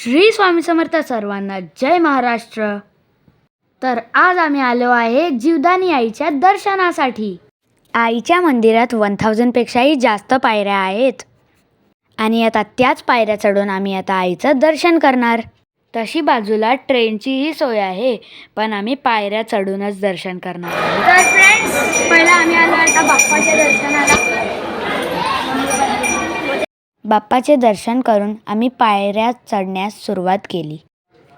श्री स्वामी समर्थ सर्वांना जय महाराष्ट्र। तर आज आम्ही आलो आहे जीवदानी आईच्या दर्शनासाठी। आईच्या मंदिरात 1000 पेक्षाही जास्त पायऱ्या आहेत आणि आता त्याच पायऱ्या चढून आम्ही आता आईचं दर्शन करणार। तशी बाजूला ट्रेनचीही सोय आहे, पण आम्ही पायऱ्या चढूनच दर्शन करणार। तर फ्रेंड्स, पहिला आम्ही आलो आता बाप्पाच्या दर्शनाला। बाप्पाचे दर्शन करून आम्ही पायऱ्या चढण्यास सुरुवात केली।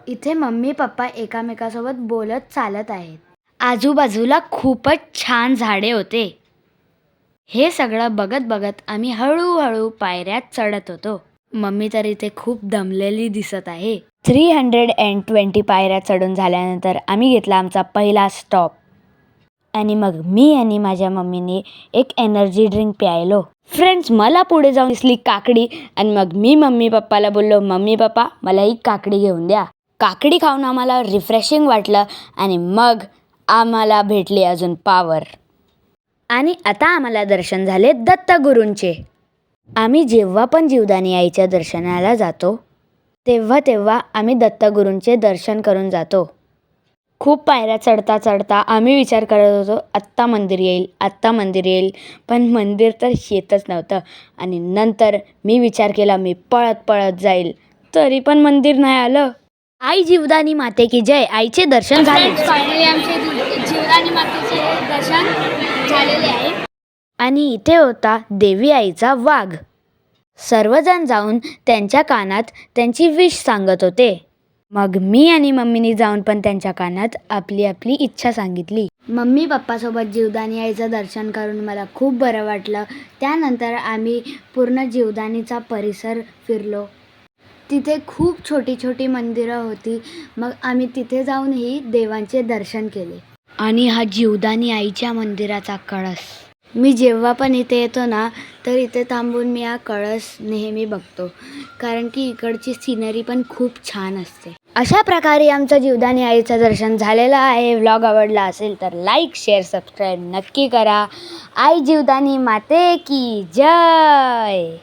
इथे मम्मी पप्पा एकामेकासोबत बोलत चालत आहेत। आजूबाजूला खूपच छान झाडे होते। हे सगळं बघत बघत आम्ही हळूहळू पायऱ्या चढत होतो। मम्मी तर इथे खूप दमलेली दिसत आहे। 320 पायऱ्या चढून झाल्यानंतर आम्ही घेतला आमचा पहिला स्टॉप आणि मग मी आणि माझ्या मम्मीने एक एनर्जी ड्रिंक प्यायलो। फ्रेंड्स, मला पुढे जाऊन दिसली काकडी आणि मग मी मम्मी पप्पाला बोललो, मम्मी पप्पा मला ही काकडी घेऊन द्या। काकडी खाऊन आम्हाला रिफ्रेशिंग वाटलं आणि मग आम्हाला भेटली अजून पावर। आणि आता आम्हाला दर्शन झाले दत्तगुरूंचे। आम्ही जेव्हा पण जीवदानी आईच्या दर्शनाला जातो तेव्हा आम्ही दत्तगुरूंचे दर्शन करून जातो। खूप पायऱ्या चढता चढता आम्ही विचार करत होतो आत्ता मंदिर येईल, पण मंदिर तर येतच नव्हतं। आणि नंतर मी विचार केला मी पळत जाईल, तरी पण मंदिर नाही आलं। आई जीवदानी माते की जय। आईचे दर्शन झाले। फायनली आमचे जीवदानी मातेचे दर्शन झालेले आहे आणि इथे होता देवी आईचा वाघ। सर्वजण जाऊन त्यांच्या कानात त्यांची विश सांगत होते। मग मी आणि मम्मीने जाऊन पण त्यांच्या कानात आपली इच्छा सांगितली। मम्मी पप्पासोबत जीवदानी आईचं दर्शन करून मला खूप बरं वाटलं। त्यानंतर आम्ही पूर्ण जीवदानीचा परिसर फिरलो। तिथे खूप छोटी मंदिरं होती। मग आम्ही तिथे जाऊनही देवांचे दर्शन केले। आणि हा जीवदानी आईच्या मंदिराचा कळस, मी जेव्हा पण इथे येतो ना तर इथे थांबून मी हा कळस नेहमी बघतो, कारण की इकडची सिनरी पण खूप छान असते। अशा प्रकारे आमचं जीवदानी आईचं दर्शन झालेलं आहे। व्लॉग आवडला असेल तर लाईक, शेअर, सबस्क्राईब नक्की करा। आई जीवदानी माते की जय।